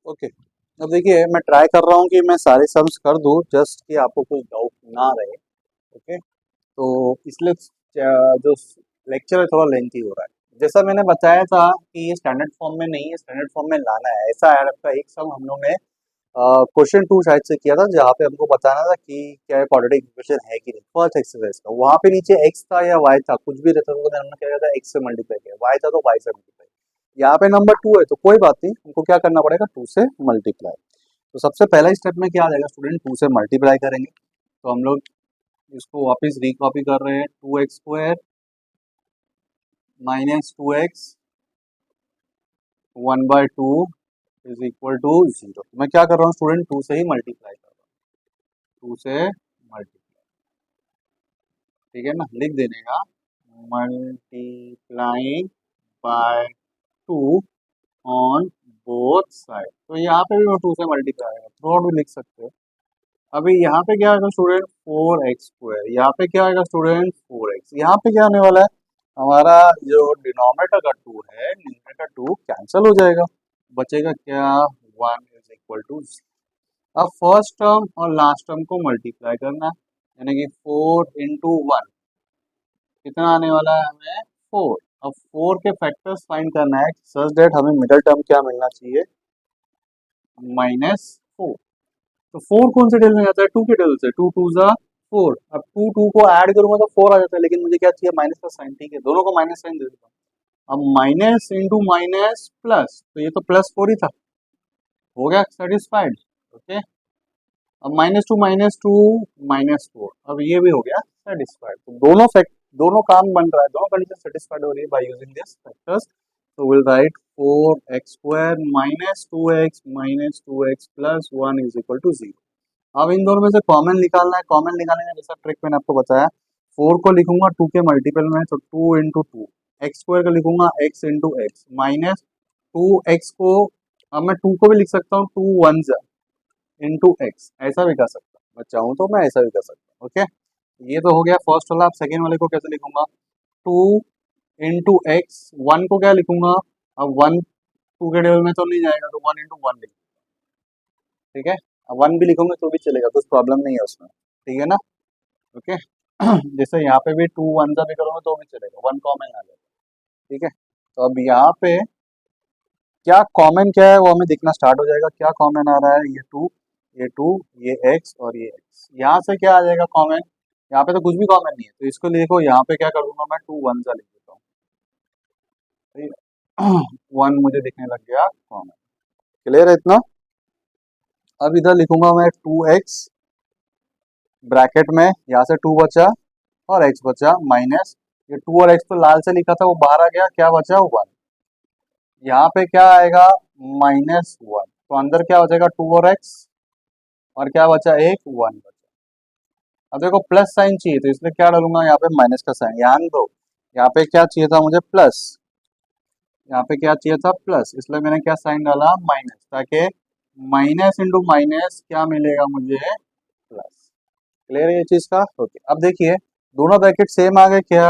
Okay. अब देखिए मैं ट्राई कर रहा हूँ कि मैं सारे सम्स कर दूँ जस्ट कि आपको कुछ डाउट ना रहे। ओके, तो इसलिए जो लेक्चर है थोड़ा लेंथी हो रहा है। जैसा मैंने बताया था कि ये स्टैंडर्ड फॉर्म में नहीं है, स्टैंडर्ड फॉर्म में लाना है। ऐसा है आपका एक सम हम लोग ने क्वेश्चन 2 शायद से किया था, जहाँ पे हमको बताना था कि क्या क्वाड्रेटिक इक्वेशन है कि नहीं, फर्स्ट एक्सरसाइज का। वहाँ पे नीचे एक्स था या वाई था, कुछ भी रहता था, तो हमने क्या किया था, एक्स से मल्टीप्लाई किया, वाई था तो वाई से मल्टीप्लाई। यहाँ पे नंबर 2 है तो कोई बात नहीं, हमको क्या करना पड़ेगा, 2 से मल्टीप्लाई। तो सबसे पहला स्टेप में क्या आ जाएगा स्टूडेंट, 2 से मल्टीप्लाई करेंगे। तो हम लोग इसको वापस रिकॉपी कर रहे हैं, 2x² minus 2x 1/2 is equal to 0। मैं क्या कर रहा हूँ स्टूडेंट, 2 से ही मल्टीप्लाई कर रहा हूँ, 2 से मल्टीप्लाई। ठीक है ना, लिख देने का multiplying by 2 on both side. तो यहाँ पे भी मैं 2 से मल्टीप्लाई करूँगा, थ्रू आउट भी लिख सकते हो। अभी यहाँ पे क्या आएगा स्टूडेंट, 4x²। यहाँ पे क्या आएगा स्टूडेंट, 4x। यहाँ पे क्या आने वाला है, हमारा जो डिनोमिनेटर का 2 है, न्यूमरेटर 2 कैंसिल हो जाएगा, बचेगा क्या, 1 इज इक्वल टू। अब फर्स्ट टर्म और लास्ट टर्म को मल्टीप्लाई करना है, यानी कि 4 × 1 कितना आने वाला है हमें, 4। अब 4 के फैक्टर्स फाइंड करना है सच दैट हमें मिडिल टर्म क्या मिलना चाहिए, -4। तो 4 कौन से टेबल में आता है, 2 के टेबल से, 2 2 जा 4। अब 2 2 को ऐड करूंगा तो 4 आ जाता है, लेकिन मुझे क्या चाहिए, माइनस का साइन। ठीक है, दोनों को माइनस साइन दे देता हूँ। अब माइनस इंटू माइनस प्लस, तो ये तो +4 ही था, हो गया सेटिस्फाइड। ओके, अब -2 -2 -4, अब ये भी हो गया सेटिस्फाइड। तो दोनों काम बन रहा है, दोनों कंडीशन सेटिस्फाइड हो रही है बाय यूजिंग दिस फैक्टर्स। तो will write 4x² -2x 2x + 1 is equal to 0। अब इन दोनों में से कॉमन निकालना है। कॉमन निकालने का जैसा ट्रिक मैंने आपको बताया, 4 को लिखूंगा 2 के मल्टीपल में, तो 2 × 2। x² को लिखूंगा x × x माइनस 2x को, अब मैं 2 को भी लिख सकता हूँ 2 1 इंटू एक्स, ऐसा भी कर सकता हूँ, मैं चाहूँ तो मैं ऐसा भी कर सकता हूँ। ओके, ये तो हो गया फर्स्ट वाला। अब सेकेंड वाले को कैसे लिखूंगा, 2 × x, 1 को क्या लिखूंगा, अब 1 2 के टेबल में तो नहीं जाएगा, तो 1 × 1 लिखूंगा। ठीक है, अब 1 भी लिखूंगे तो भी चलेगा, कुछ प्रॉब्लम नहीं है उसमें। ठीक है ना, ओके। जैसे यहाँ पे भी 2 1 भी करोगे तो भी चलेगा, 1 कॉमन आ जाएगा। ठीक है, तो अब यहाँ पे क्या कॉमन क्या है वो हमें दिखना स्टार्ट हो जाएगा। क्या कॉमन आ रहा है, ये 2 ये 2 ये x और ये x। यहाँ से क्या आ जाएगा कॉमन, यहाँ पे तो कुछ भी कॉमन नहीं है, तो इसको देखो यहाँ पे क्या कर दूंगा मैं, 2 1 लिख देता हूँ। ठीक है, 1 मुझे दिखने लग गया कॉमन। क्लियर है इतना। अब इधर लिखूंगा मैं 2x ब्रैकेट में, यहाँ से 2 बचा और x बचा माइनस, ये 2 और x तो लाल से लिखा था वो बाहर आ गया, क्या बचा 1। यहाँ पे क्या आएगा, -1, तो अंदर क्या बचेगा 2 और x, और क्या बचा एक 1 बचा। अब देखो प्लस साइन चाहिए, तो इसलिए क्या डालूंगा यहाँ पे माइनस का साइन। ध्यान दो, यहाँ पे क्या चाहिए था मुझे, प्लस, यहाँ पे क्या चाहिए था प्लस, इसलिए मैंने क्या साइन डाला, माइनस, ताकि माइनस इंटू माइनस क्या मिलेगा मुझे, प्लस। क्लियर है ये चीज का। ओके, अब देखिए दोनों ब्रैकेट सेम आ गए क्या,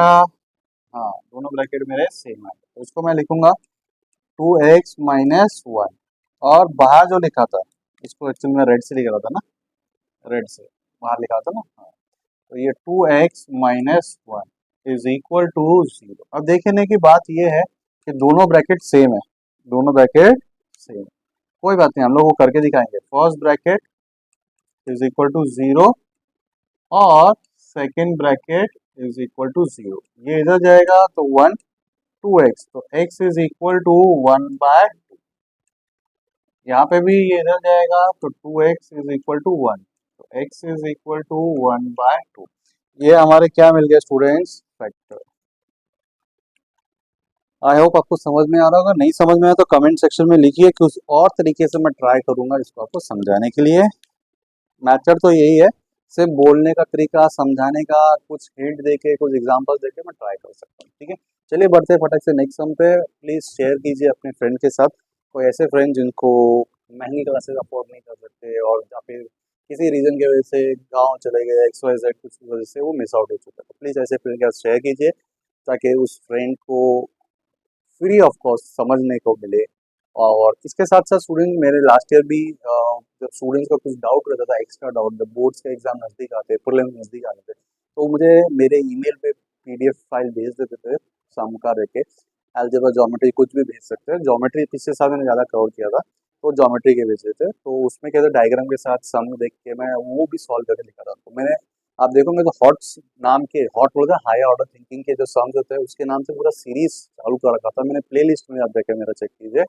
हाँ दोनों ब्रैकेट मेरे सेम आ गए, तो इसको मैं लिखूंगा 2x -1, और बाहर जो लिखा था, इसको एक्चुअली मैं रेड से लिख रहा था ना, रेड से बाहर लिखा था ना, हाँ। तो ये 2x -1 इज इक्वल टू 0। अब देखने की बात ये है कि दोनों ब्रैकेट सेम है, दोनों ब्रैकेट सेम। कोई बात नहीं, हम लोग वो करके दिखाएंगे। First bracket is equal to 0 और second bracket is equal to 0। ये इधर जाएगा तो 1, 2x, तो x इज इक्वल टू 1/2। यहाँ पे भी ये इधर जाएगा तो 2x इज इक्वल टू 1, तो x इज इक्वल टू 1/2। ये हमारे क्या मिल गया स्टूडेंट्स, फैक्टर। आई होप आपको समझ में आ रहा होगा। नहीं समझ में आया तो कमेंट सेक्शन में लिखिए कि उस और तरीके से मैं ट्राई करूंगा इसको आपको समझाने के लिए। मैथड तो यही है, सिर्फ बोलने का तरीका, समझाने का, कुछ हिंट देके, कुछ एग्जांपल देके मैं ट्राई कर सकता हूँ। ठीक है, चलिए बढ़ते हैं फटाक से नेक्स्ट सम पे। प्लीज शेयर कीजिए अपने फ्रेंड के साथ, कोई ऐसे फ्रेंड जिनको महंगी क्लासेस अफोर्ड नहीं कर सकते, और या फिर किसी रीजन की वजह से गाँव चले गए, XYZ कुछ वजह से वो मिस आउट हो चुका है, तो प्लीज ऐसे फ्रेंड के साथ शेयर कीजिए, ताकि उस फ्रेंड को फ्री ऑफ कॉस्ट समझने को मिले। और इसके साथ साथ स्टूडेंट मेरे लास्ट ईयर भी जब स्टूडेंट्स का कुछ डाउट रहता था, एक्स्ट्रा डाउट, जब बोर्ड्स के एग्जाम नजदीक आते, प्रीलिम्स नजदीक आते थे, तो मुझे मेरे ईमेल पे पीडीएफ फाइल भेज देते थे सम का देके, अलजेब्रा ज्योमेट्री कुछ भी भेज सकते हैं। ज्योमेट्री पिछले साल मैंने ज़्यादा कवर किया था, तो ज्योमेट्री के भेज देते, तो उसमें क्या था, डायग्राम के साथ सम देख के मैं वो भी सॉल्व करके दिखा था। तो मैंने, आप देखोगे तो हॉट्स नाम के, हॉट बोलते हैं हायर ऑर्डर थिंकिंग के जो सम्स होते हैं, उसके नाम से पूरा सीरीज चालू कर रखा था मैंने, प्ले लिस्ट में, आप देखे मेरा चेक कीजिए।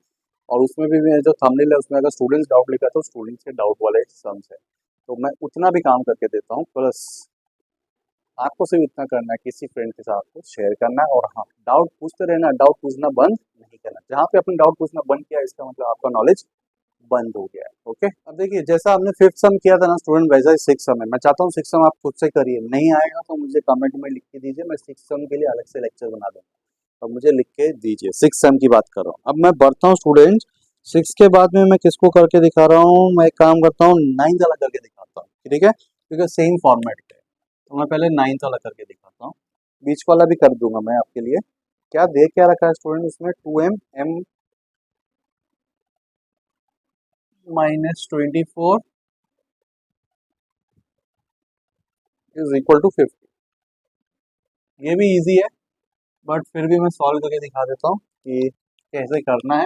और उसमें भी मेरा जो थंबनेल है उसमें अगर स्टूडेंट्स डाउट लिखा है तो स्टूडेंट्स के डाउट वाले सम्स है। तो मैं उतना भी काम करके देता हूँ, प्लस आपको सिर्फ इतना करना है, किसी फ्रेंड के साथ को शेयर करना है, और हाँ, डाउट पूछते रहना, डाउट पूछना बंद नहीं करना। जहाँ पे अपने डाउट पूछना बंद किया, इसका मतलब आपका नॉलेज बंद हो गया है। ओके, अब देखिए, जैसा आपने फिफ्थ सम किया था ना स्टूडेंट, वैसा ही सिक्स सम है। मैं चाहता हूँ सिक्स सम आप खुद से करिए, नहीं आएगा तो मुझे कमेंट में लिख के दीजिए, मैं सिक्स सम के लिए अलग से लेक्चर बना दूंगा, तो मुझे लिख के दीजिए। सिक्स सम की बात कर रहा हूँ। अब मैं बढ़ता हूँ स्टूडेंट, सिक्स के बाद में मैं किसको करके दिखा रहा हूँ, मैं एक काम करता हूँ, नाइन्थ वाला करके दिखाता हूँ, ठीक है, क्योंकि सेम फॉर्मेट है। तो मैं पहले नाइन्थ वाला करके दिखाता हूँ, बीच वाला भी कर दूंगा मैं आपके लिए। क्या दे क्या रखा है स्टूडेंट उसमें, 2m -24 इज इक्वल टू 50। ये भी इजी है, बट फिर भी मैं सॉल्व करके दिखा देता हूँ कि कैसे करना है।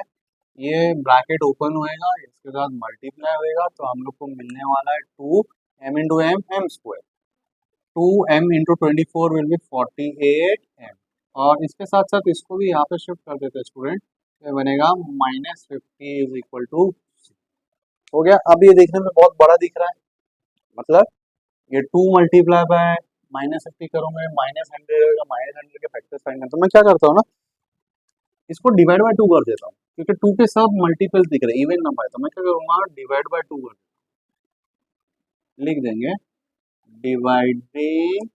ये ब्रैकेट ओपन होएगा, इसके साथ मल्टीप्लाई होएगा, तो हम लोग को मिलने वाला है 2m × m, m²। 2m × 24 will be 48m। और इसके साथ साथ इसको भी यहाँ पे शिफ्ट कर देते हैं स्टूडेंट, तो बनेगा -50 इज इक्वल टू, हो गया। अब ये देखने में बहुत बड़ा दिख रहा है, मतलब ये 2 मल्टीप्लाई बाय -50 करूंगा, -100 होगा, -100 के फैक्टर्स फाइंड करना, तो मैं क्या करता हूँ ना, इसको डिवाइड बाय 2 कर देता हूँ, क्योंकि 2 के सब मल्टीपल्स दिख रहे हैं, इवन नंबर है, तो मैं क्या करूंगा, डिवाइड बाय 2 कर लिख देंगे, divided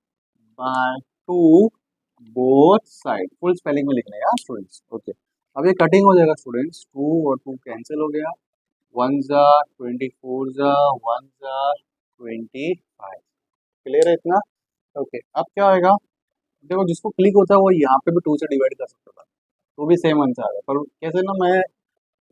by 2 both side, full spelling में लिखना है यार स्टूडेंट्स। ओके, अब ये कटिंग हो जाएगा स्टूडेंट्स, 2 और 2 कैंसिल हो गया, 1 जा 24 जा 1 जा 25। क्लियर है इतना? ओके, अब क्या होएगा, देखो जिसको क्लिक होता है वो यहाँ पे भी 2 से डिवाइड कर सकता था, तो भी सेम आंसर है, पर कैसे ना, मैं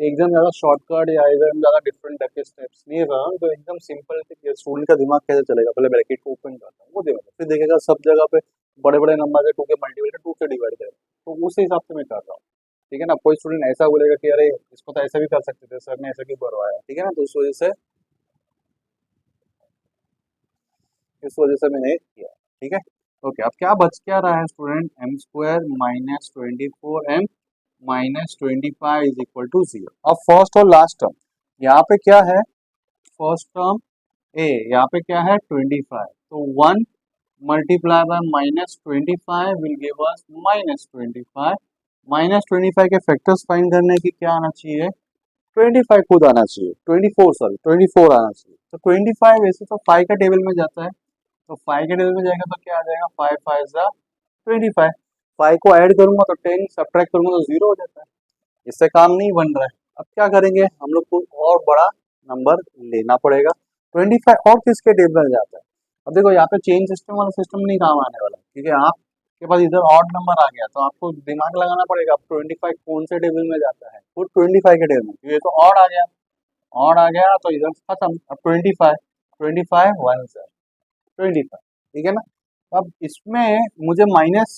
एकदम ज़्यादा शॉर्टकट या एकदम ज़्यादा डिफरेंट टाइप के स्टेप्स नहीं रहा हूँ, तो एकदम सिंपल स्टूडेंट का दिमाग कैसे चलेगा, पहले ब्रैकेट को ओपन करता हूँ, वो देखेगा, फिर देखेगा सब जगह पे बड़े बड़े नंबर है, 2 के मल्टीपल है, 2 से डिवाइड करेगा, तो उस हिसाब से मैं कर रहा हूँ। ठीक है ना, कोई स्टूडेंट ऐसा बोलेगा कि अरे इसको तो ऐसा भी कर सकते थे सर ने, ऐसा क्यों करवाया, ठीक है ना, तो इस वजह से मैंने किया, ठीक है। ओके, अब क्या बच क्या रहा है student, m² -24m -25 is equal to 0। अब फर्स्ट और लास्ट टर्म, यहाँ पे क्या है, फर्स्ट टर्म ए, यहाँ पे क्या है 25, तो 1 multiply by -25 will give us -25। -25 के फैक्टर्स फाइंड करने की क्या आना चाहिए, 25 खुद आना चाहिए, 24 सॉरी 24 आना चाहिए, तो 25 वैसे तो 5 का टेबल में जाता है, तो 5 के टेबल में जाएगा तो क्या आ जाएगा, 5 5 जा 25, 5 को ऐड करूंगा तो 10, सब्ट्रैक्ट करूंगा तो 0 हो जाता है, इससे काम नहीं बन रहा है। अब क्या करेंगे, हम लोग को और बड़ा नंबर लेना पड़ेगा, 25 और किसके टेबल में जाता है। अब देखो यहाँ पे चेन सिस्टम वाला सिस्टम नहीं काम आने वाला, क्योंकि आपके पास इधर ऑड नंबर आ गया, तो आपको दिमाग लगाना पड़ेगा, अब 25 कौन से टेबल में जाता है, खुद 25 के टेबल में, क्योंकि ये तो ऑड आ गया, ऑड आ गया तो इधर खत्म। अब 25, 25 1 से 25, ठीक है ना। अब इसमें मुझे माइनस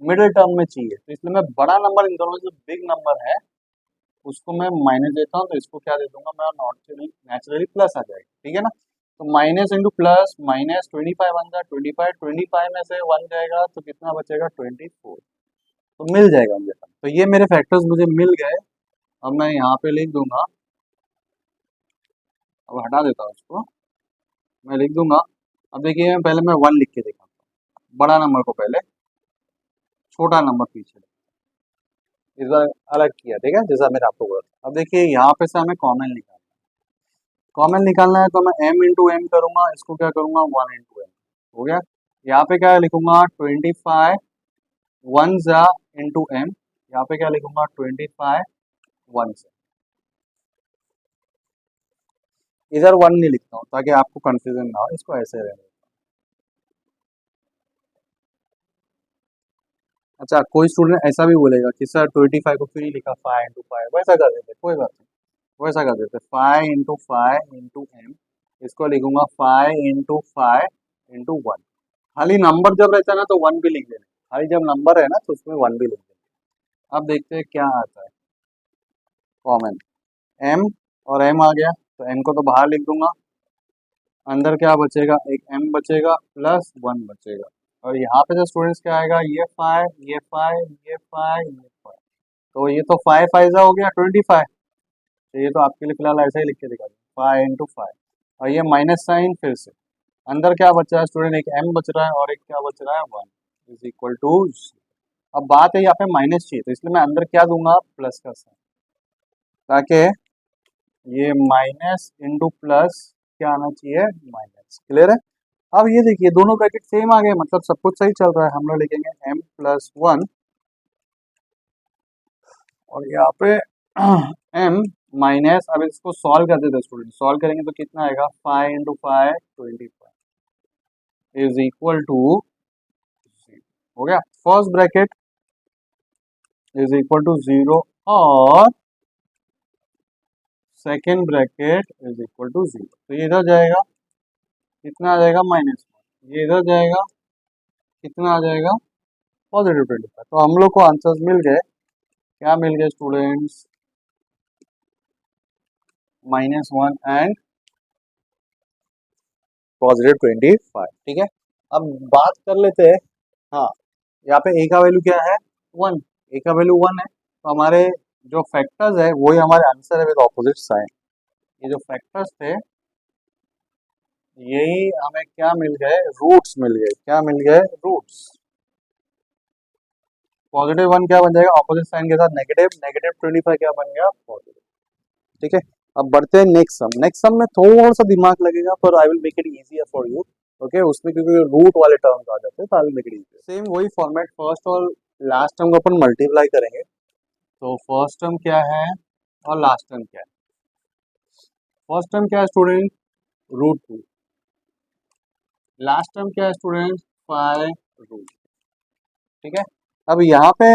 मिडिल टर्म में चाहिए, तो इसलिए मैं बड़ा नंबर, इन दोनों में जो बिग नंबर है उसको मैं माइनस देता हूँ, तो इसको क्या दे दूंगा मैं, नेचुरली प्लस आ जाएगा, ठीक है ना। तो माइनस इंटू प्लस, -25 बन जाए 25, 25 में से 1 जाएगा तो कितना बचेगा 24, तो मिल जाएगा मुझे। तो ये मेरे फैक्टर्स मुझे मिल गए, अब मैं यहाँ पे लिख दूंगा, अब हटा देता हूँ इसको, मैं लिख दूंगा। अब देखिए पहले मैं 1 लिख के दिखाता हूँ, बड़ा नंबर को पहले, छोटा नंबर पीछे, इस बार अलग किया, ठीक है, जैसा मैंने आपको बोला था। अब देखिए यहाँ पे से हमें कॉमन निकालना है, कॉमन निकालना है तो मैं m × m करूंगा, इसको क्या करूंगा 1 × m, हो गया। यहाँ पे क्या लिखूंगा 25 1 जा इंटू m, यहाँ पे क्या लिखूंगा 25 1 से, इधर 1 नहीं लिखता हूँ ताकि आपको कंफ्यूजन ना हो, इसको ऐसे रहने अच्छा, कोई स्टूडेंट ऐसा भी बोलेगा कि सर 25 को क्यों नहीं लिखा 5 into 5, वैसा कर देते, कोई बात नहीं, वैसा कर देते 5 into 5 into m, इसको लिखूंगा 5 into 5 into 1। खाली नंबर जब रहता है ना तो 1 भी लिख देना, खाली जब नंबर है ना तो उसमें 1 भी लिख देना। अब देखते हैं क्या आता है कॉमन, m और m आ गया तो m को तो बाहर लिख दूंगा, अंदर क्या बचेगा, एक m बचेगा प्लस 1 बचेगा, और यहाँ पे जो स्टूडेंट्स क्या आएगा, ये 5 ये 5 ये 5 ये 5, तो ये तो 5 5 हो गया 25, तो ये तो आपके लिए फिलहाल ऐसा ही लिख के दिखा दूँ 5 into 5, और ये माइनस साइन फिर से, अंदर क्या बच रहा है स्टूडेंट, एक m बच रहा है और एक क्या बच रहा है 1 इज इक्वल टू। अब बात है यहाँ पे माइनस चाहिए तो इसलिए मैं अंदर क्या दूंगा, प्लस का साइन, ताकि ये माइनस इंटू प्लस क्या आना चाहिए, माइनस। क्लियर है। अब ये देखिए दोनों ब्रैकेट सेम आ गए, मतलब सब कुछ सही चल रहा है, हम लोग लिखेंगे m+1 और यहाँ पे m माइनस, अब इसको सॉल्व कर देते स्टूडेंट, सॉल्व करेंगे तो कितना आएगा, 5 into 5 25 इज इक्वल टू, हो गया, first bracket is equal to 0 और second bracket is equal to 0, तो ये इधर जाएगा, कितना आ जाएगा, -1, ये इधर जाएगा, कितना आ जाएगा, +25। तो हम लोग को आंसर्स मिल गए, क्या मिल गए स्टूडेंट्स, -1 एंड +25। ठीक है। अब बात कर लेते हैं, हाँ यहाँ पे a का वैल्यू क्या है, 1, a का वैल्यू 1 है, तो हमारे जो फैक्टर्स है वही हमारे आंसर है विद ऑपोजिट साइन। ये जो फैक्टर्स थे यही हमें क्या मिल गए, रूट्स मिल गए, क्या मिल गए, रूट्स। +1 क्या बन जाएगा, ऑपोजिट साइन के साथ नेगेटिव, -25 क्या बन गया, पॉजिटिव। ठीक है। अब बढ़ते हैं नेक्स्ट सम, नेक्स्ट सम में थोड़ा सा दिमाग लगेगा पर I will make it easier for you. Okay, उसमें क्योंकि रूट वाले टर्म्स आ जाते हैं तो I will make it easier. Same वही फॉर्मेट, फर्स्ट और लास्ट टर्म को अपन मल्टीप्लाई करेंगे, तो फर्स्ट टर्म क्या है और लास्ट टर्म क्या है, फर्स्ट टर्म क्या है स्टूडेंट, √2, लास्ट टर्म क्या है स्टूडेंट, 5 रूट। ठीक है। अब यहाँ पे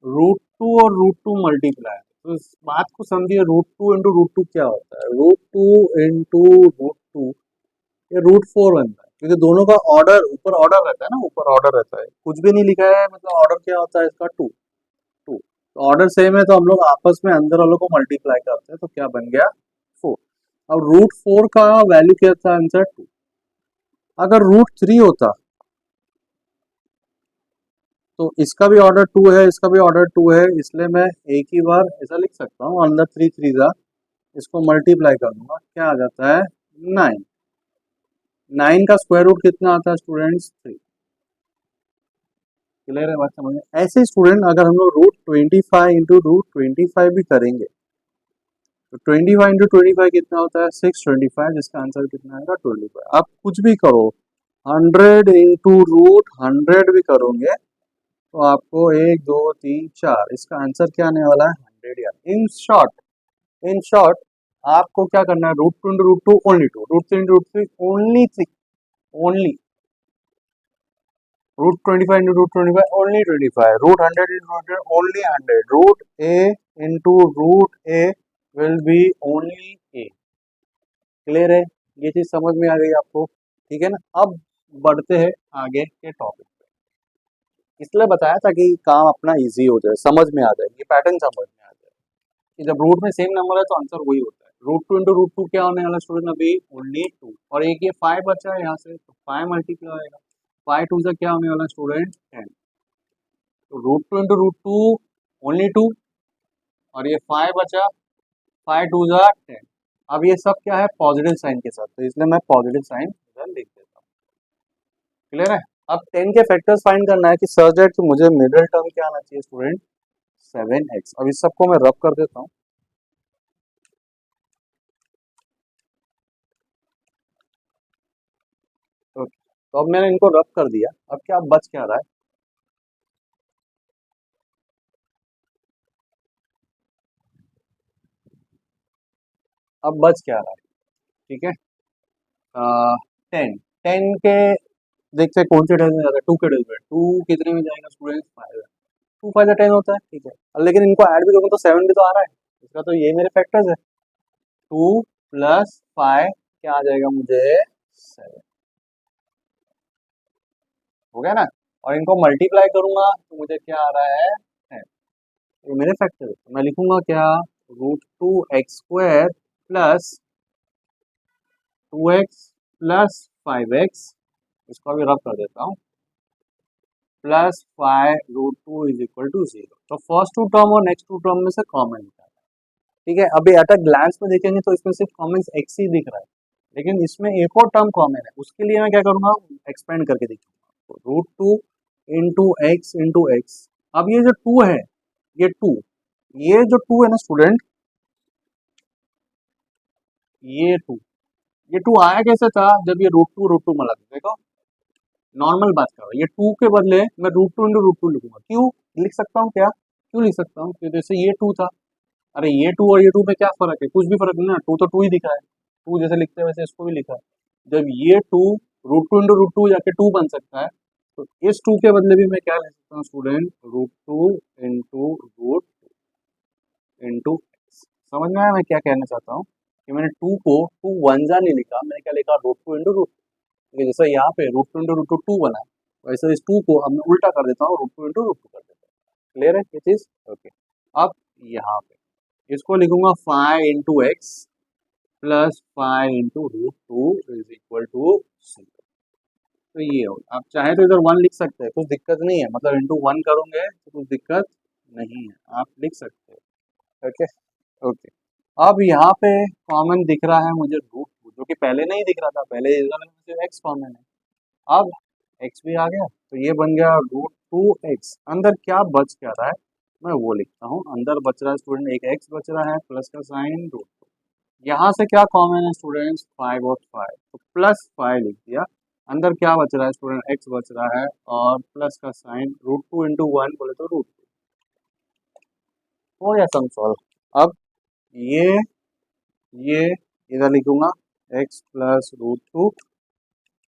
√2 और √2 मल्टीप्लाई, तो इस बात को समझिए, √2 into √2 क्या होता है, √2 into √2 ये √4 बनता है, क्योंकि दोनों का ऑर्डर ऊपर ऑर्डर रहता है ना, ऊपर ऑर्डर रहता है, कुछ भी नहीं लिखा है, मतलब ऑर्डर क्या होता है इसका, 2 2, तो ऑर्डर सेम है तो हम लोग आपस में अंदर वालों को मल्टीप्लाई करते हैं, तो क्या बन गया, 4। अब √4 का वैल्यू क्या था, आंसर 2। अगर √3 होता तो इसका भी ऑर्डर 2 है, इसका भी ऑर्डर 2 है, इसलिए मैं एक ही बार ऐसा लिख सकता हूँ, अंदर 3 3 जा, इसको मल्टीप्लाई कर दूंगा, क्या आ जाता है, 9। 9 का स्क्वायर रूट कितना आता है स्टूडेंट्स, 3। क्लियर है बात, समझ में। ऐसे स्टूडेंट अगर हम लोग √25 into √25 भी करेंगे तो 25 into 25 कितना होता है, 625, जिसका आंसर कितना आएगा, 25। आप कुछ भी करो, 100 into √100 भी करोगे तो आपको 1 2 3 4, इसका आंसर क्या आने वाला है, 100 यार। इन शॉर्ट आपको क्या करना है, √2 into √2 only 2, √3 into √3 only 3, only √25 into √25 only 25, √100 into 100 only 100, √a into √a will be only a। Clear है, ये चीज समझ में आ गई आपको, ठीक है ना। अब बढ़ते हैं आगे के टॉपिक पे, इसलिए बताया था कि काम अपना इजी हो जाए, समझ में आ जाए, ये पैटर्न समझ में आ जाए कि जब रूट में सेम नंबर है तो आंसर वही होता है। √2 into √2 क्या होने वाला स्टूडेंट, अभी ओनली 2, और एक ये 5 बचा है यहाँ से, तो 5 मल्टीप्लाई होगा, 5 2 से क्या होने वाला स्टूडेंट, 10, तो √2 into √2 ओनली 2, और ये 5 बचा, 5 2 जा 10। अब ये सब क्या है, पॉजिटिव साइन के साथ, तो इसलिए मैं पॉजिटिव साइन इधर लिख देता हूँ। क्लियर है। अब 10 के फैक्टर्स फाइंड करना है कि सर दैट कि मुझे मिडिल टर्म क्या आना चाहिए स्टूडेंट, 7x। अब इस सबको मैं रब कर देता हूँ, तो अब मैंने इनको रब कर दिया, अब क्या बच क्या रहा है, अब बच क्या रहा है, ठीक है, 10 10 के देखते हैं कौन से टेबल में जाता है, 2 के टेबल में, 2 कितने में जाएगा स्टूडेंट्स, 5 है, 2 5 10 होता है, ठीक है। लेकिन इनको ऐड भी करूँ तो 7 भी तो आ रहा है, इसका तो ये मेरे फैक्टर्स है, 2 प्लस 5 क्या आ जाएगा मुझे, 7 हो गया ना। और इनको मल्टीप्लाई करूंगा तो मुझे क्या आ रहा है 10, ये मेरे फैक्टर है। तो मैं लिखूंगा क्या, √2x² plus 2x plus 5x, इसको अभी रब कर देता हूँ, प्लस 5 √2 इज इक्वल टू 0। तो फर्स्ट टू टर्म और नेक्स्ट टू टर्म में से कॉमन निकालना है, ठीक है। अभी एट अ ग्लांस में देखेंगे तो इसमें सिर्फ कॉमन x ही दिख रहा है, लेकिन इसमें एक और टर्म कॉमन है, उसके लिए मैं क्या करूंगा, एक्सपेंड करके दिखाऊंगा। तो √2 इंटू एक्स, अब ये जो 2 है, ये 2, ये जो 2 है ना स्टूडेंट, ये 2, ये 2 आया कैसे था, जब ये √2 मिला था, देखो नॉर्मल बात कर रहा हूँ, ये 2 के बदले मैं √2 इंटू √2 लिखूंगा, क्यों लिख सकता हूँ, क्या क्यों लिख सकता हूँ, क्योंकि जैसे ये 2 था, अरे ये 2 और ये 2 में क्या फर्क है, कुछ भी फर्क नहीं ना, 2 तो 2 ही दिखा है, 2 जैसे लिखते हैं वैसे इसको भी लिखा है। जब ये 2 √2 इंटू √2 जाके 2 बन सकता है, तो इस 2 के बदले भी मैं क्या लिख सकता हूँ स्टूडेंट, √2 इंटू इंटू एक्स। समझ में आया मैं क्या कहना चाहता हूँ, कि मैंने 2 को 2 वन जा नहीं लिखा, मैंने क्या लिखा, √2 इंटू √2, क्योंकि जैसे यहाँ पे √2 इंटू √2 2 बना है, वैसे इस 2 को अब मैं उल्टा कर देता हूँ, √2 इंटू √2 कर देता हूँ। क्लियर है ये चीज, ओके। अब यहाँ पे इसको लिखूंगा 5 into x plus 5 into √2 is equal to 0। तो ये हो, आप चाहे तो इधर 1 लिख सकते हैं, कुछ दिक्कत नहीं है, मतलब इंटू 1 करोगे तो कुछ दिक्कत नहीं है, आप लिख सकते हैं, ओके ओके। अब यहाँ पे कॉमन दिख रहा है मुझे √2, जो कि पहले नहीं दिख रहा था, पहले इधर मुझे एक्स कॉमन है, अब एक्स भी आ गया, तो ये बन गया √2x। अंदर क्या बच क्या रहा है, मैं वो लिखता हूँ, अंदर बच रहा है स्टूडेंट एक x बच रहा है, प्लस का साइन √2, यहाँ से क्या कॉमन है स्टूडेंट्स, 5 और 5, तो प्लस 5 लिख दिया। अंदर क्या बच रहा है स्टूडेंट, x बच रहा है, और प्लस का साइन √2 इंटू 1 बोले तो √2, हो गया सम सॉल्व। अब ये इधर लिखूंगा x प्लस √2,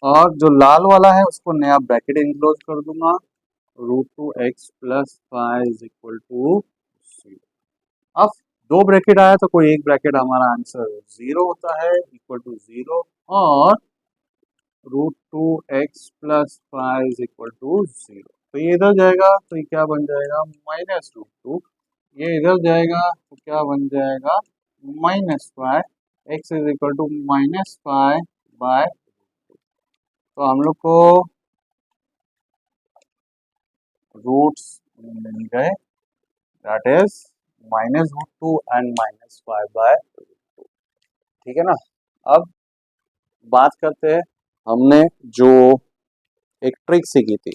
और जो लाल वाला है उसको नया ब्रैकेट इंक्लोज कर दूंगा, √2x plus 5 is equal to 0। अब दो ब्रैकेट आया तो कोई एक ब्रैकेट हमारा आंसर 0 होता है, इक्वल टू 0, और √2x plus 5 is equal to 0। तो ये इधर जाएगा तो ये क्या बन जाएगा, -√2, ये इधर जाएगा तो क्या बन जाएगा, -5, x is equal to -5 by, तो हम लोग को रूट्स मिल गए, दैट इज -√2 एंड -5 बाय, ठीक है ना। अब बात करते हैं, हमने जो एक ट्रिक सीखी थी,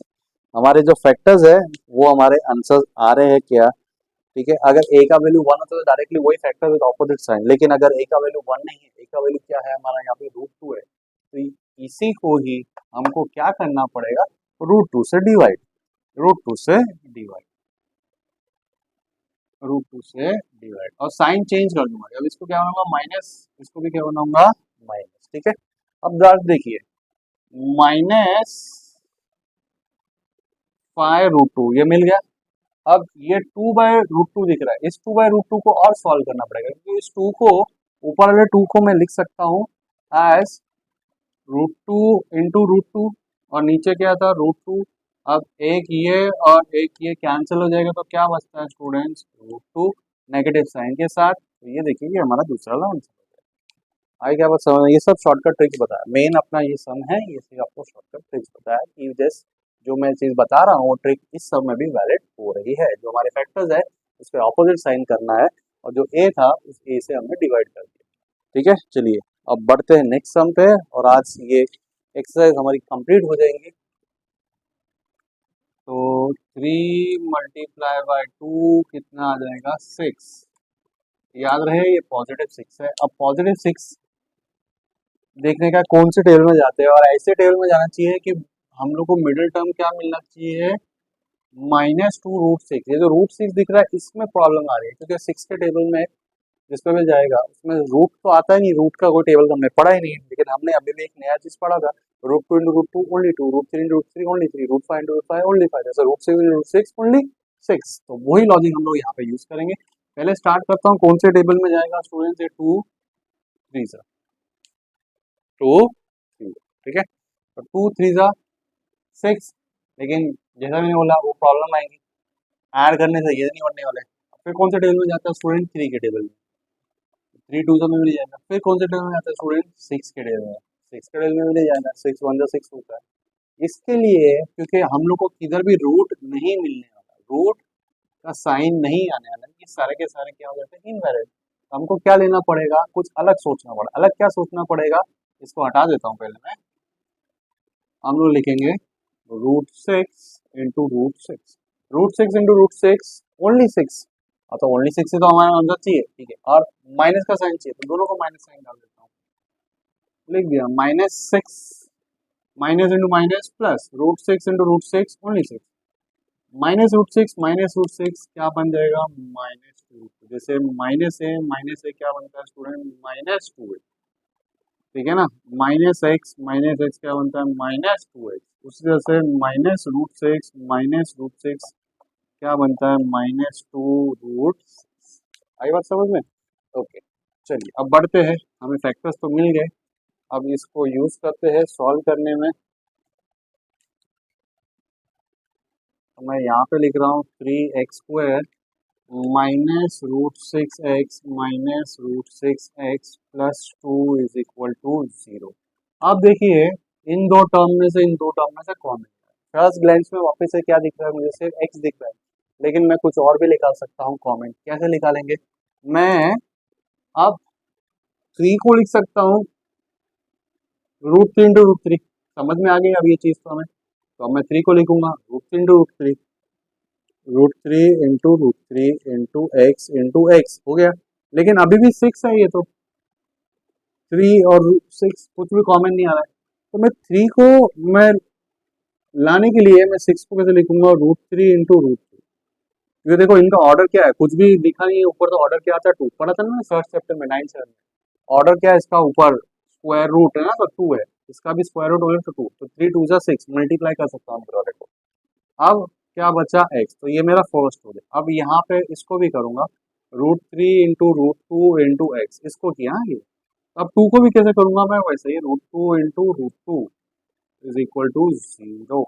हमारे जो फैक्टर्स है वो हमारे आंसर आ रहे हैं क्या, ठीक है। अगर a का वैल्यू 1 होता है तो डायरेक्टली वही फैक्टर विद ऑपोजिट साइन, लेकिन अगर a का वैल्यू 1 नहीं है, a का वैल्यू क्या है हमारा यहाँ पे √2 है, तो इसी को ही हमको क्या करना पड़ेगा, √2 से डिवाइड, √2 से डिवाइड, √2 से डिवाइड, और साइन चेंज कर दूंगा, अब इसको क्या बनाऊंगा माइनस, इसको भी क्या बनाऊंगा माइनस, ठीक है। अब गाइस देखिए, -5 √2 ये मिल गया। अब ये 2/√2 दिख रहा है, इस 2/√2 को और सॉल्व करना पड़ेगा, क्योंकि इस 2 को, ऊपर वाले 2 को मैं लिख सकता हूँ एज √2 इंटू √2, और नीचे क्या था √2। अब एक ये और एक ये कैंसिल हो जाएगा, तो क्या बचता है स्टूडेंट्स, √2 नेगेटिव साइन के साथ, तो ये देखिए ये हमारा दूसरा वाला आंसर हो गया। आई क्या बात समझ में, ये सब शॉर्टकट ट्रिक्स बताया, मेन अपना ये सम है, ये सिर्फ आपको शॉर्टकट ट्रिक्स बताया कि जस्ट जो मैं चीज बता रहा हूँ वो ट्रिक इस सब में भी वैलिड हो रही है, जो हमारे फैक्टर्स है उसके ऑपोजिट साइन करना है, और जो ए था उस ए से हमने डिवाइड कर दिया, ठीक है। चलिए अब बढ़ते हैं नेक्स्ट सम पे, और आज ये एक्सरसाइज हमारी कंप्लीट हो जाएंगी। तो 3 मल्टीप्लाई बाय 2 कितना आ जाएगा, 6, याद रहे ये +6 है। अब +6 देखने का कौन से टेबल में जाते हैं, और ऐसे टेबल में जाना चाहिए कि हम लोग को मिडिल टर्म क्या मिलना चाहिए, -2 √6। ये जो √6 दिख रहा है इसमें प्रॉब्लम आ रही है, क्योंकि 6 के टेबल में जिस पे भी जाएगा उसमें रूट तो आता ही नहीं, रूट का कोई टेबल हमने पढ़ा ही नहीं है, लेकिन हमने अभी भी एक नया चीज पढ़ा था root two into root two only two, root three into root three only three, root five into root five only five, जैसे root six into root six only six. तो वही लॉजिक हम लोग यहाँ पे यूज करेंगे। पहले स्टार्ट करता हूँ कौन से टेबल में जाएगा स्टूडेंट्स, ये टू थ्री सा, टू थ्री, ठीक है। तो टू थ्री सा सिक्स, लेकिन जैसा मैंने बोला वो प्रॉब्लम आएगी, ऐड करने से ये नहीं बनने वाले। फिर कौन से टेबल में जाता है स्टूडेंट, थ्री के टेबल में, थ्री टू में मिल जाएगा। फिर कौन से टेबल में जाता है स्टूडेंट, सिक्स के टेबल में, सिक्स के टेबल में मिल जाएगा, सिक्स वन जो सिक्स होता है। इसके लिए क्योंकि हम लोग को किधर भी रूट नहीं मिलने वाला, रूट का साइन नहीं आने वाला, ये सारे के सारे क्या हो जाते हैं, इनवैलिड। हमको क्या लेना पड़ेगा, कुछ अलग सोचना पड़ेगा। अलग क्या सोचना पड़ेगा, इसको हटा देता हूँ पहले मैं। हम लोग लिखेंगे root six into root six, root six into root six only six. तो ओनली सिक्स ही तो हमारा आंसर चाहिए, ठीक है। और माइनस का साइन चाहिए, तो दोनों को माइनस साइन डाल देता हूँ, लिख दिया minus six, minus into minus plus, root six into root six only six, minus root six क्या बन जाएगा, माइनस टू। जैसे माइनस है क्या बनता है स्टूडेंट, माइनस टू, ठीक है ना। माइनस एक्स क्या बनता है, माइनस टू एक्स। उसी तरह से माइनस रूट सिक्स क्या बनता है, माइनस टू रूट सिक्स। आई बात समझ में, ओके। चलिए अब बढ़ते हैं, हमें फैक्टर्स तो मिल गए, अब इसको यूज करते हैं सॉल्व करने में। तो मैं यहाँ पे लिख रहा हूँ three x square minus root six x plus two is equal to zero. अब देखिए इन दो टर्म में से, इन दो टर्म में से कौन है, फर्स्ट ग्लैंस में वापस से क्या दिख रहा है मुझे, सिर्फ एक्स दिख रहा है, लेकिन मैं कुछ और भी निकाल सकता हूँ कॉमेंट। कैसे निकालेंगे, मैं अब थ्री को लिख सकता हूँ root three into root three, समझ में आ गई अब ये चीज तो हमें। तो अब मैं थ्री को लिखूंगा root three into root three into x हो गया। लेकिन अभी भी सिक्स है, ये तो थ्री और सिक्स कुछ भी कॉमन नहीं आ रहा है। तो मैं थ्री को मैं लाने के लिए मैं सिक्स को कैसे लिखूंगा, root three into root three. क्योंकि देखो इनका ऑर्डर क्या है, कुछ भी लिखा नहीं है ऊपर, तो ऑर्डर क्या आता है, टू पढ़ा था ना फर्स्ट चैप्टर में, 9 7 में। ऑर्डर क्या है इसका, ऊपर स्क्वायर रूट है ना, तो टू है, इसका भी स्क्वायर रूट हो गया तो टू, तो थ्री टू जा सिक्स, मल्टीप्लाई कर सकता हूँ ऑर्डर को। अब क्या बचा एक्स, तो ये मेरा फर्स्ट हो गया। अब यहाँ पे इसको भी करूंगा, रूट थ्री इंटू एक्स, इसको किया ना ये। अब टू को भी कैसे करूंगा मैं, वैसे ही root two is equal to zero.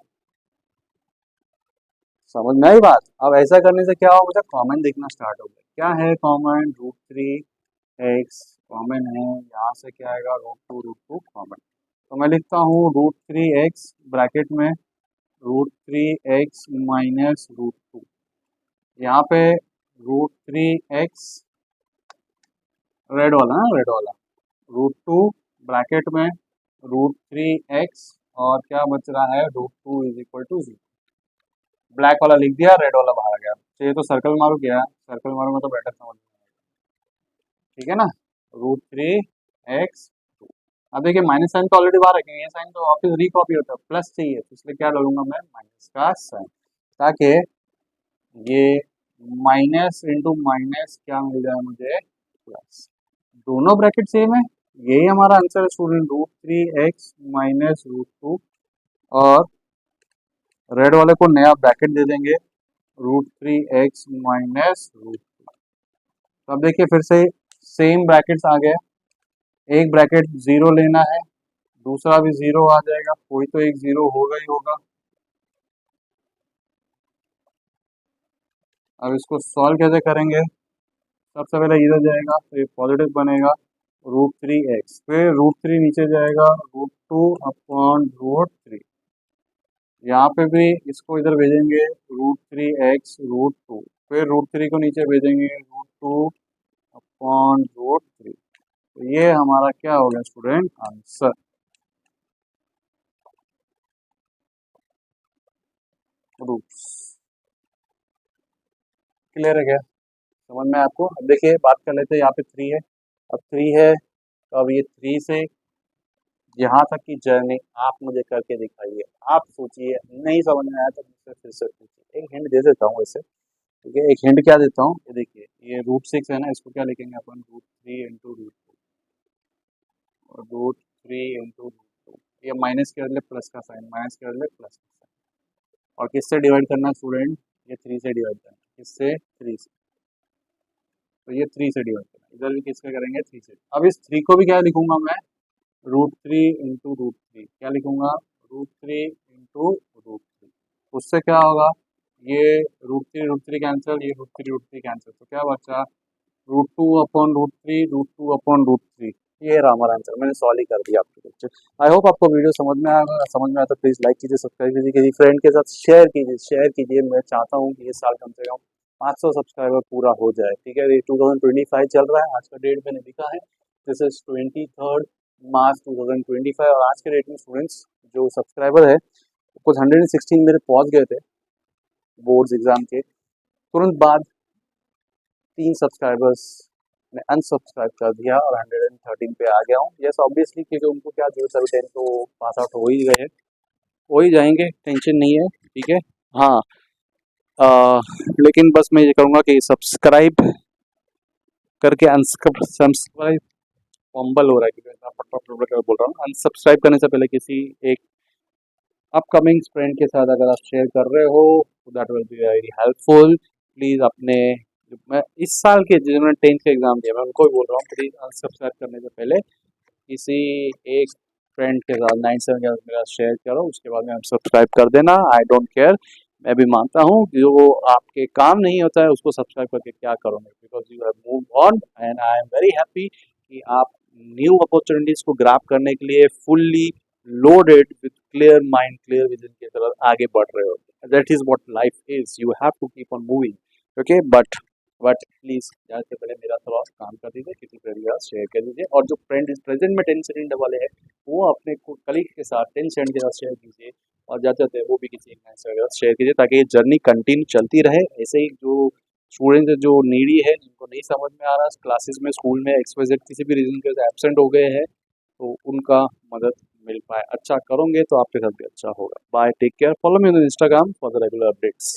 समझ में आई बात। अब ऐसा करने से क्या होगा, मुझे कॉमन दिखना स्टार्ट हो गया। क्या है common, root three x common है, यहाँ से क्या आएगा, रूट टू कॉमन। तो मैं लिखता हूँ रूट थ्री एक्स ब्रैकेट में root three x minus root two, यहाँ पे रूट थ्री एक्स रेड वाला ना, रेड वाला, रूट टू ब्रैकेट में रूट थ्री एक्स, और क्या बच रहा है, root two is equal to zero. Black वाला लिख दिया, रेड वाला बाहर आ गया। चाहिए तो सर्कल मारो, क्या सर्कल मारूंगा तो बेटर समझ में आएगा, ठीक है ना। रूट थ्री एक्स, अब देखिए माइनस साइन तो ऑलरेडी बाहर है, ये साइन तो वापस रिकॉपी होता है, प्लस चाहिए, तो इसलिए क्या डालूंगा मैं, माइनस का साइन, ताकि ये माइनस इंटू माइनस क्या मिल जाए मुझे, प्लस। दोनों ब्रैकेट सेम है, यही हमारा आंसर है student, root three x minus root two. और रेड वाले को नया ब्रैकेट दे देंगे, root three x minus root two. तो अब देखिए फिर से सेम ब्रैकेट्स आ गए, एक ब्रैकेट जीरो लेना है, दूसरा भी जीरो आ जाएगा, कोई तो एक जीरो होगा ही होगा। अब इसको सॉल्व कैसे करेंगे, सबसे पहले इधर जाएगा तो ये पॉजिटिव बनेगा, रूट थ्री एक्स, फिर रूट थ्री नीचे जाएगा, root two upon root three, यहाँ पे भी इसको इधर भेजेंगे, root three x root two, फिर रूट थ्री को नीचे भेजेंगे, root two upon root three. तो ये हमारा क्या हो गया स्टूडेंट, आंसर। रूट्स क्लियर है क्या, समझ में आपको। अब देखिए बात कर लेते हैं, यहाँ पे थ्री है, अब थ्री है तो अब ये थ्री से यहाँ तक की जर्नी आप मुझे करके दिखाइए। आप सोचिए, नहीं समझ में आया तो मुझसे फिर से पूछिए, एक हिंट दे देता हूँ वैसे, ठीक है। एक हिंट क्या देता हूँ, ये देखिए, ये रूट सिक्स है ना, इसको क्या लिखेंगे अपन, root three into root two, और root three into root two, ये माइनस के बदले प्लस का साइन, माइनस के बदले प्लस का साइन। और किससे डिवाइड करना स्टूडेंट, ये 3 से डिवाइड करना, किससे 3 से, तो ये 3 से डिवाइड करना, इधर भी किससे करेंगे 3 से। अब इस 3 को भी क्या लिखूंगा मैं, √3 इंटू √3, क्या लिखूंगा √3 इंटू √3, उससे क्या होगा, ये √3 कैंसिल, ये √3 कैंसिल, तो क्या बचा √2 अपॉन √3, √2 अपॉन √3। ये रहा हमारा आंसर, मैंने सॉल्व ही कर दिया आपके बच्चे। आई होप आपको वीडियो समझ में आएगा, समझ में आया तो प्लीज लाइक कीजिए, सब्सक्राइब कीजिए, किसी फ्रेंड के साथ शेयर कीजिए। मैं चाहता हूँ कि इस साल कम से कम 500 सब्सक्राइबर पूरा हो जाए, ठीक है। ये 2025 चल रहा है, आज का डेट मैंने लिखा है, दिस इज 23 मार्च 2025, और आज के डेट में स्टूडेंट्स जो सब्सक्राइबर है कुछ 116 मेरे पहुंच गए थे बोर्ड्स एग्जाम के तुरंत बाद। 3 सब्सक्राइबर्स ने अनसब्सक्राइब कर दिया और 113 पे आ गया हूँ। यस ऑब्वियसली, क्योंकि उनको क्या जो सभी 10 तो पास आउट हो ही गए हैं, हो ही जाएंगे, टेंशन नहीं है, ठीक है। हाँ, लेकिन बस मैं ये कहूँगा कि सब्सक्राइब करके अनसब्सक्राइब फंबल हो रहा है क्योंकि मैं पट बोल रहा हूँ। अनसब्सक्राइब करने से पहले किसी एक अपकमिंग फ्रेंड के साथ अगर आप शेयर कर रहे हो that will be very helpful. Please अपने, मैं इस साल के जिन्होंने 10th का एग्ज़ाम दिया मैं उनको भी बोल रहा हूँ, प्लीज़ अनसब्सक्राइब करने से पहले किसी एक फ्रेंड के साथ 97 के साथ मेरा शेयर करो, उसके बाद में सब्सक्राइब कर देना। आई डोंट केयर, मैं भी मानता हूँ कि जो आपके काम नहीं होता है उसको सब्सक्राइब करके क्या करोगे, because you have move on and I am very happy कि आप न्यू अपॉर्चुनिटीज़ को ग्रैब करने के लिए fully loaded with clear mind clear vision की तरफ आगे बढ़ रहे हो। That is what life is, you have to keep on moving, okay. But please जाने से पहले मेरा थोड़ा काम कर दीजिए, किसी फ्रेंड के साथ शेयर कर दीजिए, और जो फ्रेंड प्रेजेंट में 10 सेकंड वाले हैं वो अपने कलीग के साथ 10 सेकंड के साथ शेयर कीजिए, और जाते जाते वो भी किसी के साथ शेयर कीजिए, ताकि ये जर्नी कंटिन्यू चलती रहे। ऐसे ही जो स्टूडेंट्स जो नीडी है, जिनको नहीं समझ में आ रहा क्लासेस में, स्कूल में एक्सवाइजेड किसी भी रीजन के वजह से एब्सेंट हो गए हैं, तो उनका मदद मिल पाए। अच्छा करोगे तो आपके साथ भी अच्छा होगा। Bye, take care, follow me on Instagram for the regular updates.